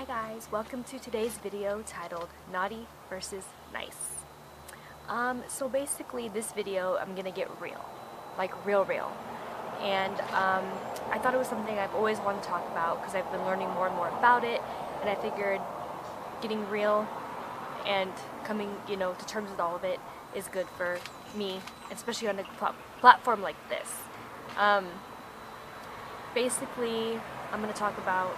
Hi guys, welcome to today's video titled Naughty versus Nice. So basically this video I'm gonna get real, like real. And I thought it was something I've always wanted to talk about because I've been learning more and more about it, and I figured getting real and coming, to terms with all of it is good for me, especially on a platform like this. Basically, I'm gonna talk about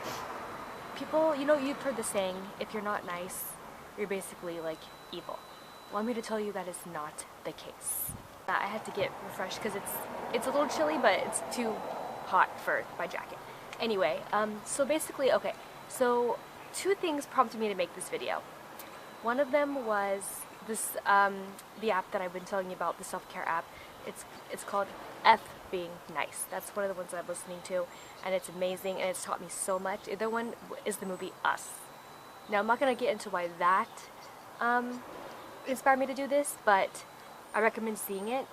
people, you've heard the saying, if you're not nice, you're basically like evil. Well, I'm here to tell you that is not the case. I had to get refreshed because it's a little chilly, but it's too hot for my jacket. Anyway, so basically, okay, so two things prompted me to make this video. One of them was this, the app that I've been telling you about, the self-care app. It's called F Being Nice. That's one of the ones that I'm listening to, and it's amazing, and it's taught me so much. The other one is the movie Us. Now, I'm not going to get into why that inspired me to do this, but I recommend seeing it,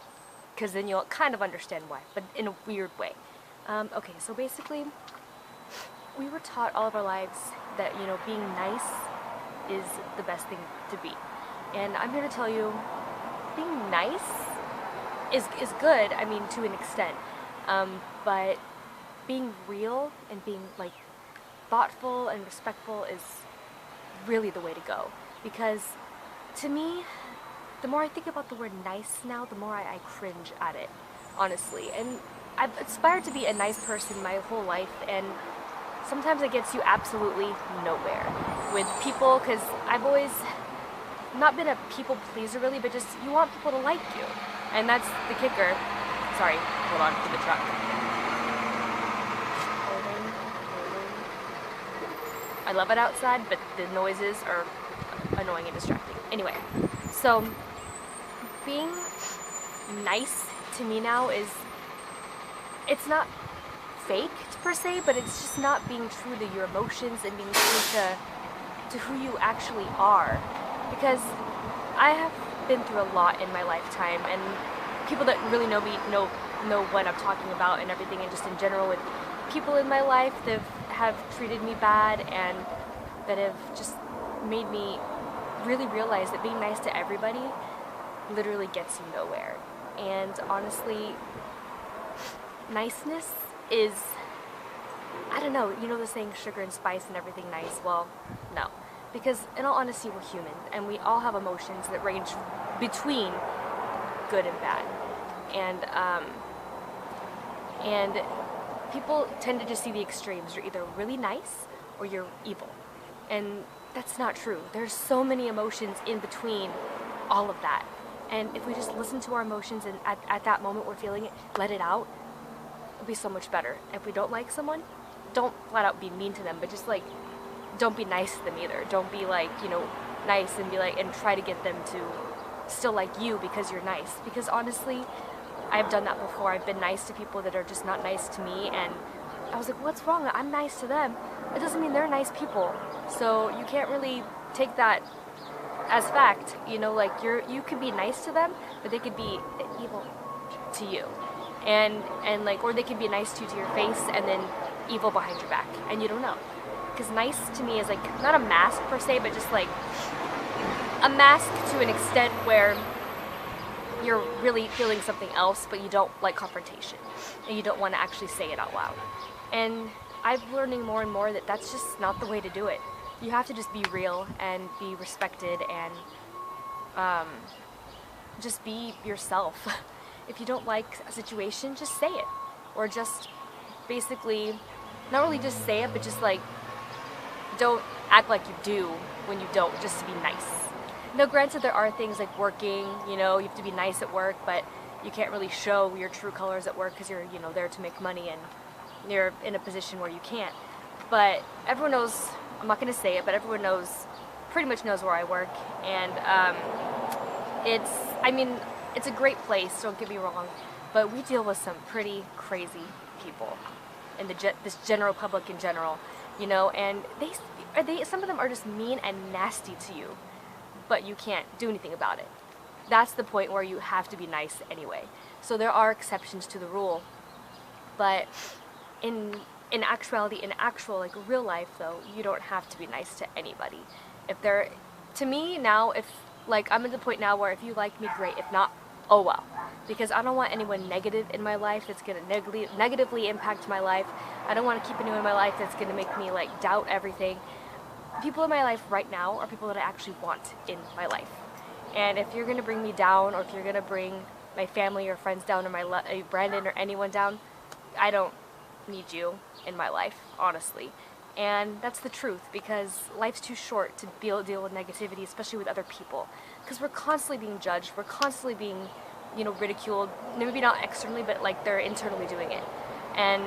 because then you'll kind of understand why, but in a weird way. Okay, so basically, we were taught all of our lives that, being nice is the best thing to be. And I'm here to tell you, being nice is good, I mean, to an extent, but being real and being like thoughtful and respectful is really the way to go. Because to me, the more I think about the word nice now, the more I cringe at it, honestly. And I've aspired to be a nice person my whole life, and sometimes it gets you absolutely nowhere with people, because I've always not been a people pleaser really, but just you want people to like you. And that's the kicker. Sorry, hold on to the truck. I love it outside, but the noises are annoying and distracting. Anyway, so being nice to me now is, it's not faked per se, but it's just not being true to your emotions and being true to who you actually are. Because I have been through a lot in my lifetime, and people that really know me know what I'm talking about and everything, and just in general with people in my life that have treated me bad and that have just made me really realize that being nice to everybody literally gets you nowhere. And honestly, niceness is, I don't know, the saying sugar and spice and everything nice? Well, no. Because in all honesty, we're human, and we all have emotions that range between good and bad. And people tend to just see the extremes. You're either really nice or you're evil. And that's not true. There's so many emotions in between all of that. And if we just listen to our emotions and at that moment we're feeling it, let it out, it'll be so much better. If we don't like someone, don't flat out be mean to them, but just like, don't be nice to them either. Don't be like, nice and be like, and try to get them to still like you because you're nice. Because honestly, I've done that before. I've been nice to people that are just not nice to me, and I was like, what's wrong? I'm nice to them. It doesn't mean they're nice people. So you can't really take that as fact. Like you could be nice to them, but they could be evil to you. And like, or they could be nice to you to your face and then evil behind your back, and you don't know. Because nice to me is like, not a mask per se, but just like a mask to an extent where you're really feeling something else, but you don't like confrontation, and you don't want to actually say it out loud. And I'm learning more and more that that's just not the way to do it. You have to just be real and be respected and just be yourself. If you don't like a situation, just say it. Or just basically, not really just say it, but just like, don't act like you do when you don't, just to be nice. Now, granted, there are things like working, you have to be nice at work, but you can't really show your true colors at work because you're, there to make money, and you're in a position where you can't. But everyone knows, I'm not going to say it, but everyone pretty much knows where I work, and it's a great place, don't get me wrong, but we deal with some pretty crazy people in this general public in general. And some of them are just mean and nasty to you, but you can't do anything about it. That's the point where you have to be nice anyway. So there are exceptions to the rule, but in in actuality, in actual, like, real life, though, you don't have to be nice to anybody. If they're, to me now, if, like, I'm at the point now where if you like me, great. If not, oh well. Because I don't want anyone negative in my life that's going to negatively impact my life. I don't want to keep anyone in my life that's going to make me, like, doubt everything. People in my life right now are people that I actually want in my life. And if you're going to bring me down, or if you're going to bring my family or friends down, or my Brandon or anyone down, I don't need you in my life, honestly. And that's the truth, because life's too short to be able to deal with negativity, especially with other people. Because we're constantly being judged, we're constantly being, you know, ridiculed, maybe not externally, but like they're internally doing it. And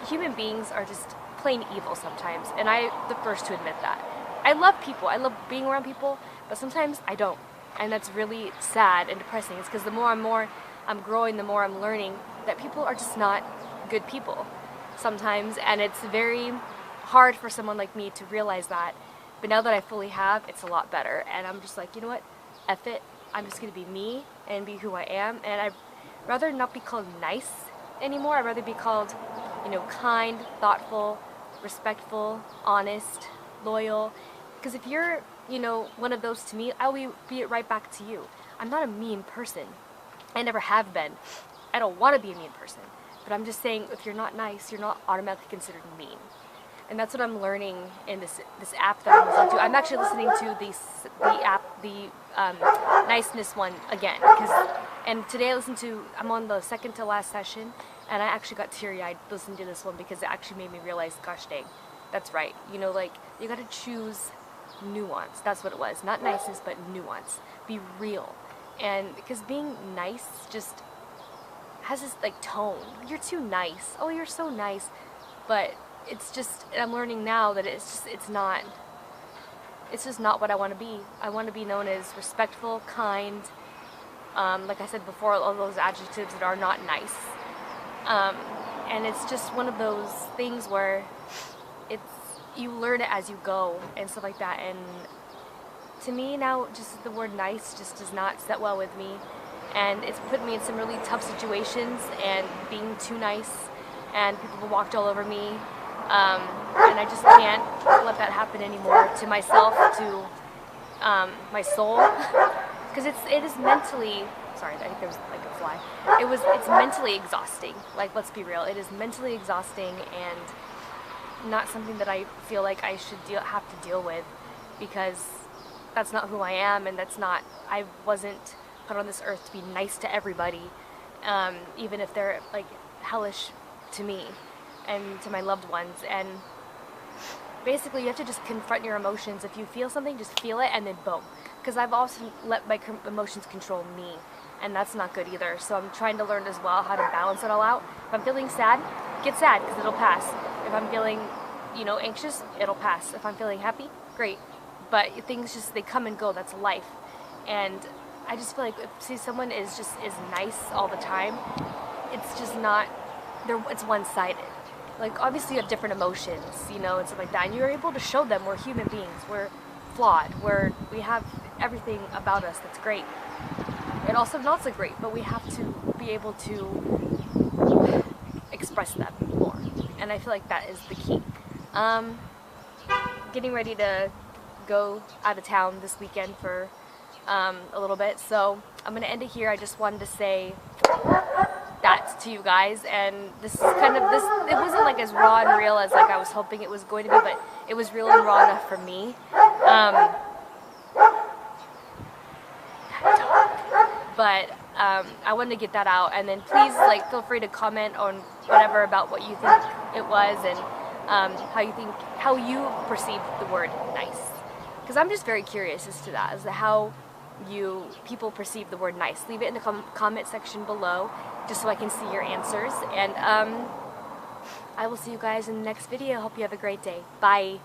human beings are just plain evil sometimes, and I'm the first to admit that. I love people, I love being around people, but sometimes I don't. And that's really sad and depressing. It's because the more I'm growing, the more I'm learning that people are just not good people sometimes, and it's very hard for someone like me to realize that. But now that I fully have, it's a lot better, and I'm just like, you know what, F it, I'm just gonna be me and be who I am. And I'd rather not be called nice anymore. I'd rather be called, you know, kind, thoughtful, respectful, honest, loyal. Because if you're, you know, one of those to me, I'll be it right back to you. I'm not a mean person. I never have been. I don't want to be a mean person. But I'm just saying, if you're not nice, you're not automatically considered mean. And that's what I'm learning in this app that I'm listening to. I'm actually listening to the niceness one again. And today I'm on the second to last session, and I actually got teary-eyed listening to this one, because it actually made me realize, gosh dang, that's right. You know, like, you gotta choose nuance. That's what it was. Not niceness, but nuance. Be real. And because being nice just has this, like, tone. You're too nice. Oh, you're so nice. But it's just, I'm learning now that it's just not what I want to be. I want to be known as respectful, kind, like I said before, all those adjectives that are not nice. And it's just one of those things where you learn it as you go and stuff like that. And to me now, just the word nice just does not sit well with me. And it's put me in some really tough situations, and being too nice, and people have walked all over me. And I just can't let that happen anymore to myself, to my soul. Because it is mentally, sorry, I think there was like a fly. It's mentally exhausting. Like, let's be real. It is mentally exhausting, and not something that I feel like I should have to deal with, because that's not who I am, and I wasn't put on this earth to be nice to everybody, even if they're, like, hellish to me and to my loved ones. And basically you have to just confront your emotions. If you feel something, just feel it, and then boom. Because I've also let my emotions control me, and that's not good either. So I'm trying to learn as well how to balance it all out. If I'm feeling sad, get sad, because it'll pass. If I'm feeling, you know, anxious, it'll pass. If I'm feeling happy, great. But things just, they come and go. That's life. And I just feel like if someone is nice all the time, it's just not, it's one-sided. Like, obviously you have different emotions, you know, and stuff like that, and you're able to show them we're human beings, we're flawed, we have everything about us that's great, and also not so great, but we have to be able to express them more, and I feel like that is the key. Getting ready to go out of town this weekend for a little bit, so I'm gonna end it here. I just wanted to say that to you guys, and this is kind of it wasn't like as raw and real as like I was hoping it was going to be, but it was real and raw enough for me. But I wanted to get that out, and then please, like, feel free to comment on whatever about what you think it was, and how you perceive the word nice, because I'm just very curious as to that, as to how people perceive the word nice. Leave it in the comment section below, just so I can see your answers. And I will see you guys in the next video. Hope you have a great day. Bye.